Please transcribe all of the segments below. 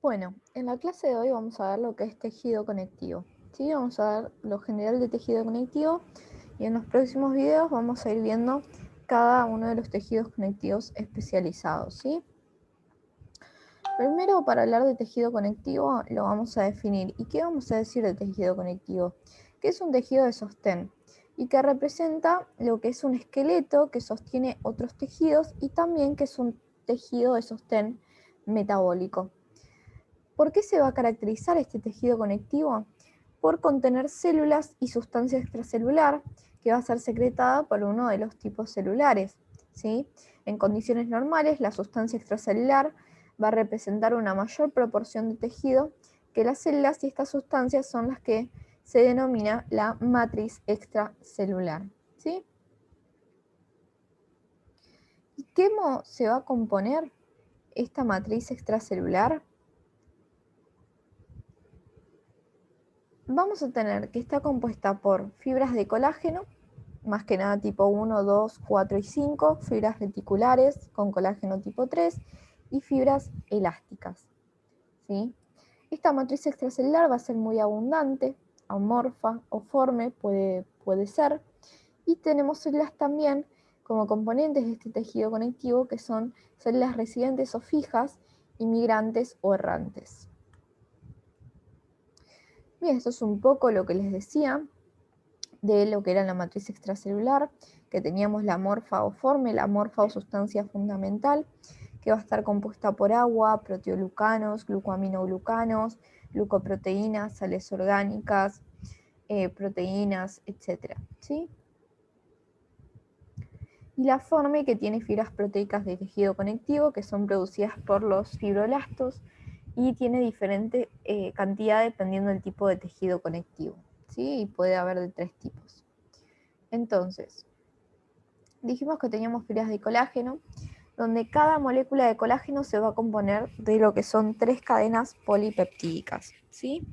Bueno, en la clase de hoy vamos a ver lo que es tejido conectivo. ¿Sí? Vamos a ver lo general de tejido conectivo y en los próximos videos vamos a ir viendo cada uno de los tejidos conectivos especializados. ¿Sí? Primero, para hablar de tejido conectivo, lo vamos a definir. ¿Y qué vamos a decir de tejido conectivo? Que es un tejido de sostén y que representa lo que es un esqueleto que sostiene otros tejidos y también que es un tejido de sostén metabólico. ¿Por qué se va a caracterizar este tejido conectivo? Por contener células y sustancia extracelular que va a ser secretada por uno de los tipos celulares. ¿Sí? En condiciones normales, la sustancia extracelular va a representar una mayor proporción de tejido que las células y estas sustancias son las que se denomina la matriz extracelular. ¿Sí? ¿Y cómo se va a componer esta matriz extracelular? Vamos a tener que está compuesta por fibras de colágeno, más que nada tipo 1, 2, 4 y 5, fibras reticulares con colágeno tipo 3 y fibras elásticas. ¿Sí? Esta matriz extracelular va a ser muy abundante, amorfa o forme, puede ser, y tenemos células también como componentes de este tejido conectivo que son células residentes o fijas, inmigrantes o errantes. Bien, esto es un poco lo que les decía de lo que era la matriz extracelular, que teníamos la morfa o forme, la morfa o sustancia fundamental, que va a estar compuesta por agua, proteoglucanos, glucoaminoglucanos, glucoproteínas, sales orgánicas, proteínas, etc. ¿Sí? Y la forme, que tiene fibras proteicas de tejido conectivo, que son producidas por los fibroblastos y tiene diferente cantidad dependiendo del tipo de tejido conectivo. ¿Sí? Y puede haber de 3 tipos. Entonces, dijimos que teníamos fibras de colágeno, donde cada molécula de colágeno se va a componer de lo que son 3 cadenas polipeptídicas, ¿sí?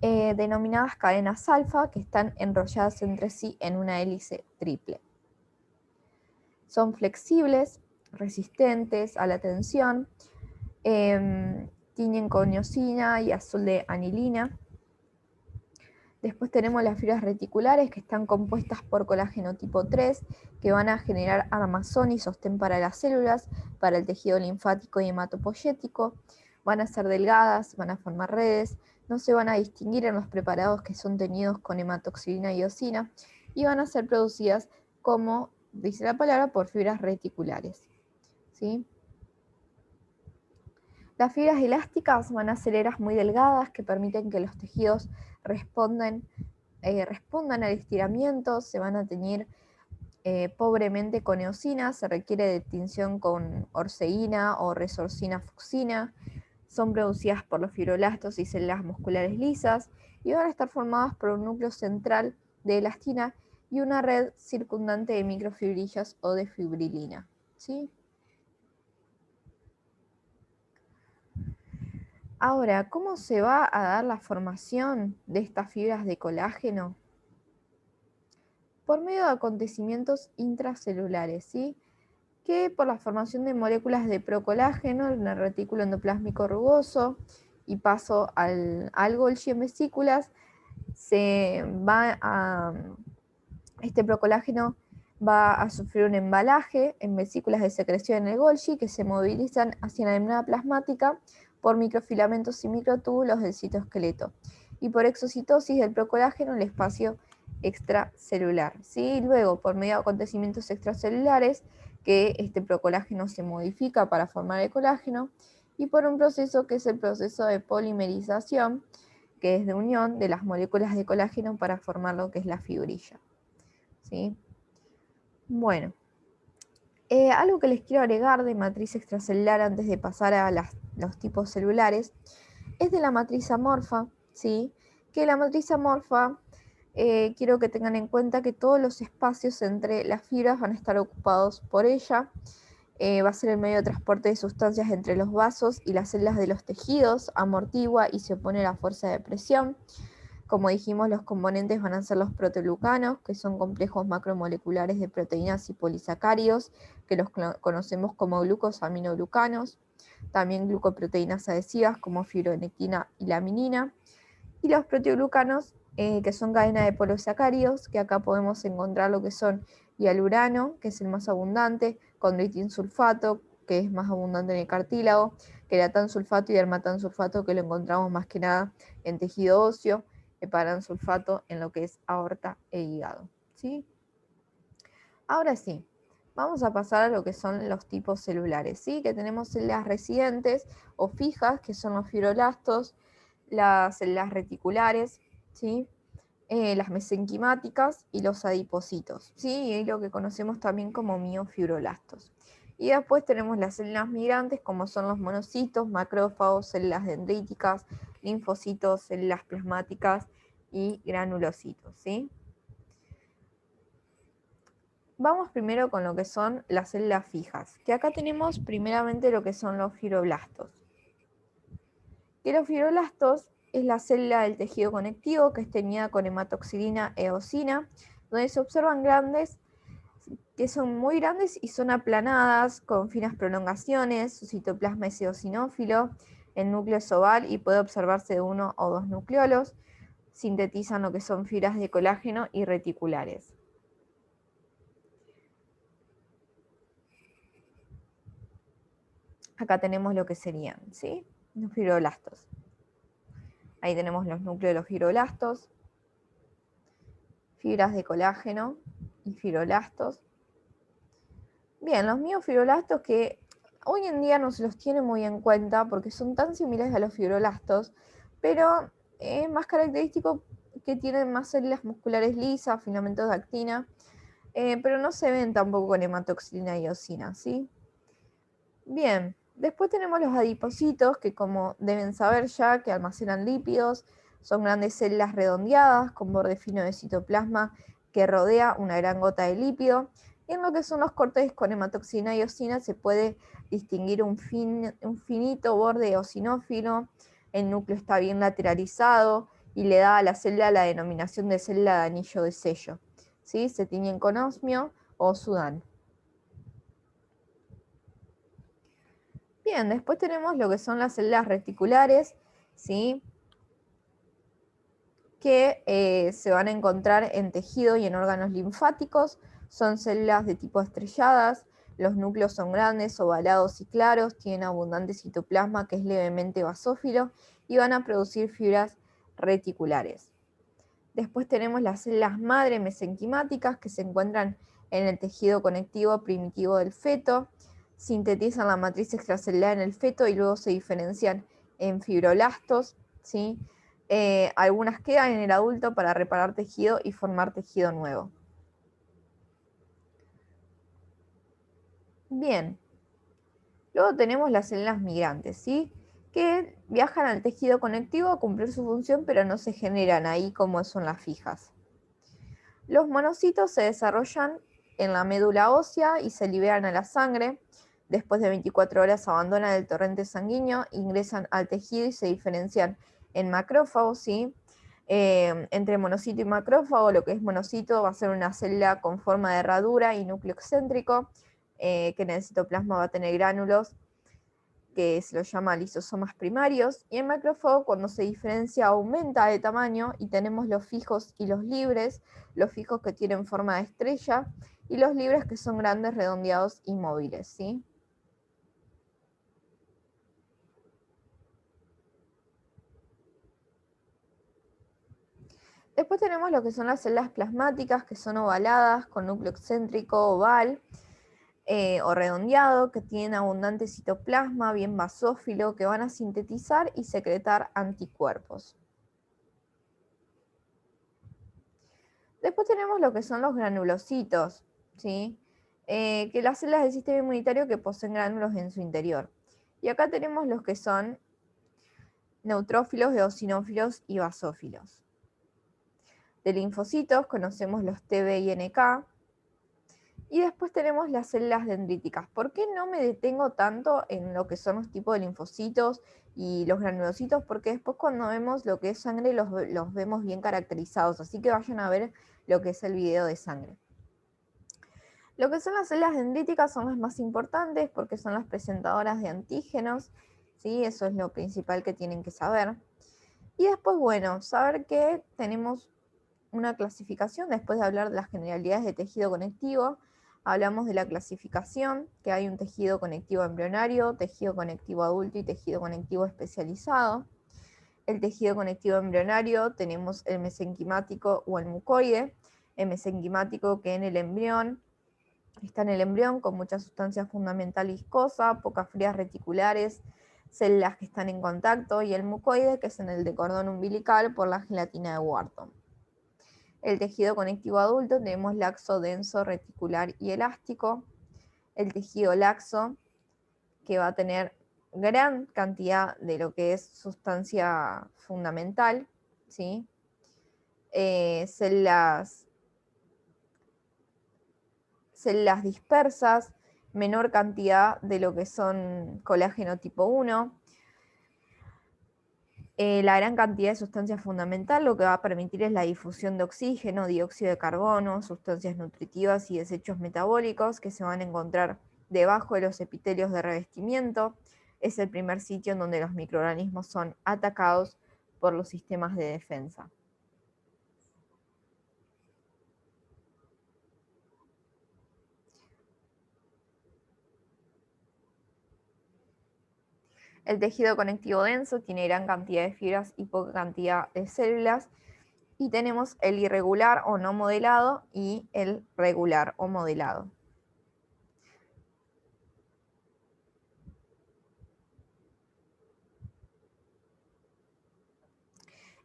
Denominadas cadenas alfa, que están enrolladas entre sí en una hélice triple. Son flexibles, resistentes a la tensión, tiñen con iosina y azul de anilina. Después tenemos las fibras reticulares, que están compuestas por colágeno tipo 3, que van a generar armazón y sostén para las células, para el tejido linfático y hematopoyético. Van a ser delgadas, van a formar redes, no se van a distinguir en los preparados que son teñidos con hematoxilina y iosina, y van a ser producidas, como dice la palabra, por fibras reticulares. ¿Sí? Las fibras elásticas van a ser eras muy delgadas que permiten que los tejidos respondan al estiramiento, se van a teñir pobremente con eosina, se requiere de tinción con orceína o resorcina fucsina, son producidas por los fibroblastos y células musculares lisas y van a estar formadas por un núcleo central de elastina y una red circundante de microfibrillas o de fibrilina. ¿Sí? Ahora, ¿cómo se va a dar la formación de estas fibras de colágeno? Por medio de acontecimientos intracelulares, ¿sí? Que por la formación de moléculas de procolágeno en el retículo endoplásmico rugoso y paso al Golgi en vesículas, este procolágeno va a sufrir un embalaje en vesículas de secreción en el Golgi que se movilizan hacia la membrana plasmática por microfilamentos y microtúbulos del citoesqueleto y por exocitosis del procolágeno en el espacio extracelular. ¿Sí? Luego, por medio de acontecimientos extracelulares, que este procolágeno se modifica para formar el colágeno, y por un proceso que es el proceso de polimerización, que es de unión de las moléculas de colágeno para formar lo que es la fibrilla. ¿Sí? Bueno, algo que les quiero agregar de matriz extracelular antes de pasar a los tipos celulares es de la matriz amorfa, ¿sí? Que la matriz amorfa, quiero que tengan en cuenta que todos los espacios entre las fibras van a estar ocupados por ella. Va a ser el medio de transporte de sustancias entre los vasos y las células de los tejidos, amortigua y se opone a la fuerza de presión. Como dijimos, los componentes van a ser los proteoglucanos, que son complejos macromoleculares de proteínas y polisacáridos, que los conocemos como glucosaminoglucanos. también glucoproteínas adhesivas como fibronectina y laminina, y los proteoglucanos, que son cadena de polisacáridos, que acá podemos encontrar lo que son hialurano, que es el más abundante, condroitin sulfato, que es más abundante en el cartílago, queratan sulfato y dermatan sulfato, que lo encontramos más que nada en tejido óseo, heparan sulfato en lo que es aorta e hígado, ¿sí? Ahora sí, vamos a pasar a lo que son los tipos celulares, ¿sí? Que tenemos células residentes o fijas, que son los fibroblastos, las células reticulares, ¿sí? Las mesenquimáticas y los adipocitos, ¿sí? Y lo que conocemos también como miofibroblastos. Y después tenemos las células migrantes, como son los monocitos, macrófagos, células dendríticas, linfocitos, células plasmáticas y granulocitos, ¿sí? Vamos primero con lo que son las células fijas, que acá tenemos primeramente lo que son los fibroblastos. Que los fibroblastos es la célula del tejido conectivo que es teñida con hematoxilina e eosina, donde se observan grandes, que son muy grandes y son aplanadas, con finas prolongaciones, su citoplasma es eosinófilo, el núcleo es oval y puede observarse de 1 o 2 nucleolos, sintetizan lo que son fibras de colágeno y reticulares. Acá tenemos lo que serían, ¿sí? Los fibroblastos. Ahí tenemos los núcleos de los fibroblastos, fibras de colágeno y fibroblastos. Bien, los miofibroblastos que hoy en día no se los tiene muy en cuenta porque son tan similares a los fibroblastos, pero es más característico que tienen más células musculares lisas, filamentos de actina, pero no se ven tampoco con hematoxilina y eosina, ¿sí? Bien, después tenemos los adipocitos, que como deben saber ya, que almacenan lípidos, son grandes células redondeadas con borde fino de citoplasma que rodea una gran gota de lípido. Y en lo que son los cortes con hematoxina y eosina se puede distinguir un finito borde eosinófilo, el núcleo está bien lateralizado y le da a la célula la denominación de célula de anillo de sello, ¿sí? Se tiñen con osmio o sudán. Bien, después tenemos lo que son las células reticulares, ¿sí? Que se van a encontrar en tejido y en órganos linfáticos. Son células de tipo estrelladas, los núcleos son grandes, ovalados y claros, tienen abundante citoplasma que es levemente basófilo y van a producir fibras reticulares. Después tenemos las células madre mesenquimáticas que se encuentran en el tejido conectivo primitivo del feto, sintetizan la matriz extracelular en el feto y luego se diferencian en fibroblastos, ¿sí? Algunas quedan en el adulto para reparar tejido y formar tejido nuevo. Bien, luego tenemos las células migrantes, ¿sí? Que viajan al tejido conectivo a cumplir su función, pero no se generan ahí como son las fijas. Los monocitos se desarrollan en la médula ósea y se liberan a la sangre. Después de 24 horas abandonan el torrente sanguíneo, ingresan al tejido y se diferencian en macrófagos, ¿sí? Entre monocito y macrófago, lo que es monocito va a ser una célula con forma de herradura y núcleo excéntrico, que en el citoplasma va a tener gránulos, que se los llama lisosomas primarios, y el macrófago cuando se diferencia aumenta de tamaño y tenemos los fijos y los libres, los fijos que tienen forma de estrella y los libres que son grandes, redondeados y móviles, ¿sí? Después tenemos lo que son las células plasmáticas, que son ovaladas, con núcleo excéntrico oval, o redondeado, que tienen abundante citoplasma, bien basófilo, que van a sintetizar y secretar anticuerpos. Después tenemos lo que son los granulocitos, ¿sí? Que las células del sistema inmunitario que poseen gránulos en su interior. Y acá tenemos los que son neutrófilos, eosinófilos y basófilos. De linfocitos conocemos los TB y NK. Y después tenemos las células dendríticas. ¿Por qué no me detengo tanto en lo que son los tipos de linfocitos y los granulocitos? Porque después cuando vemos lo que es sangre los vemos bien caracterizados. Así que vayan a ver lo que es el video de sangre. Lo que son las células dendríticas son las más importantes porque son las presentadoras de antígenos, ¿sí? Eso es lo principal que tienen que saber. Y después, bueno, saber que tenemos una clasificación, después de hablar de las generalidades de tejido conectivo, hablamos de la clasificación, que hay un tejido conectivo embrionario, tejido conectivo adulto y tejido conectivo especializado. El tejido conectivo embrionario tenemos el mesenquimático o el mucoide, el mesenquimático que en el embrión está en el embrión con mucha sustancia fundamental viscosa, pocas fibras reticulares, células que están en contacto, y el mucoide, que es en el de cordón umbilical por la gelatina de Wharton. El tejido conectivo adulto tenemos laxo, denso, reticular y elástico. El tejido laxo, que va a tener gran cantidad de lo que es sustancia fundamental, ¿sí? Células dispersas, menor cantidad de lo que son colágeno tipo 1, la gran cantidad de sustancia fundamental lo que va a permitir es la difusión de oxígeno, dióxido de carbono, sustancias nutritivas y desechos metabólicos que se van a encontrar debajo de los epitelios de revestimiento. Es el primer sitio en donde los microorganismos son atacados por los sistemas de defensa. El tejido conectivo denso tiene gran cantidad de fibras y poca cantidad de células. Y tenemos el irregular o no modelado y el regular o modelado.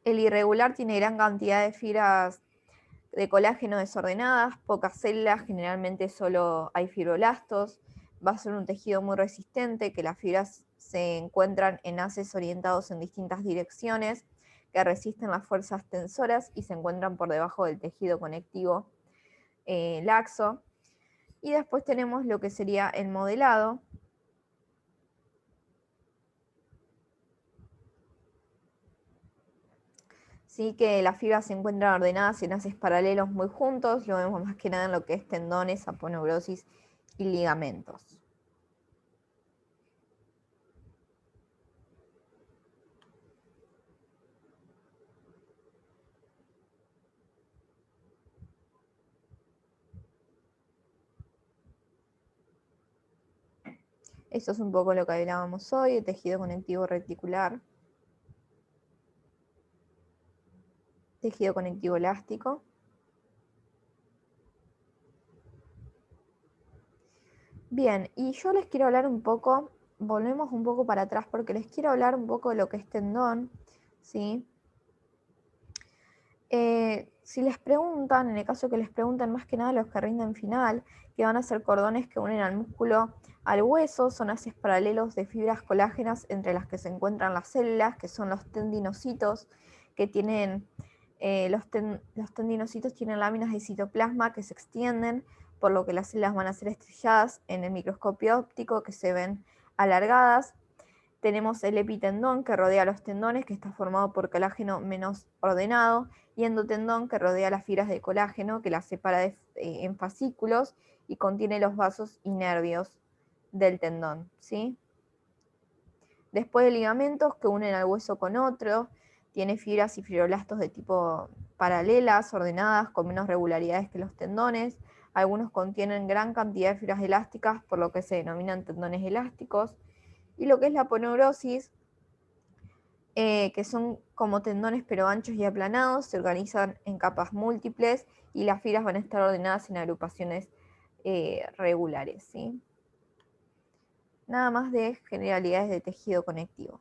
El irregular tiene gran cantidad de fibras de colágeno desordenadas, pocas células, generalmente solo hay fibroblastos. Va a ser un tejido muy resistente, que las fibras se encuentran en haces orientados en distintas direcciones, que resisten las fuerzas tensoras y se encuentran por debajo del tejido conectivo laxo. Y después tenemos lo que sería el modelado, ¿sí? Que las fibras se encuentran ordenadas en haces paralelos muy juntos, lo vemos más que nada en lo que es tendones, aponeurosis y ligamentos. Esto es un poco lo que hablábamos hoy, el tejido conectivo reticular, tejido conectivo elástico. Bien, y yo les quiero hablar un poco, volvemos un poco para atrás porque les quiero hablar un poco de lo que es tendón, ¿sí? Si les preguntan, en el caso que les pregunten más que nada los que rinden final, que van a ser cordones que unen al músculo al hueso, son haces paralelos de fibras colágenas entre las que se encuentran las células, que son los tendinocitos, que tienen, los tendinocitos tienen láminas de citoplasma que se extienden, por lo que las células van a ser estrelladas en el microscopio óptico, que se ven alargadas. Tenemos el epitendón que rodea los tendones, que está formado por colágeno menos ordenado, y endotendón que rodea las fibras de colágeno, que las separa en fascículos y contiene los vasos y nervios del tendón, ¿sí? Después de ligamentos que unen al hueso con otro, tiene fibras y fibroblastos de tipo paralelas, ordenadas, con menos regularidades que los tendones. Algunos contienen gran cantidad de fibras elásticas, por lo que se denominan tendones elásticos. Y lo que es la aponeurosis, que son como tendones pero anchos y aplanados, se organizan en capas múltiples y las fibras van a estar ordenadas en agrupaciones regulares, ¿sí? Nada más de generalidades de tejido conectivo.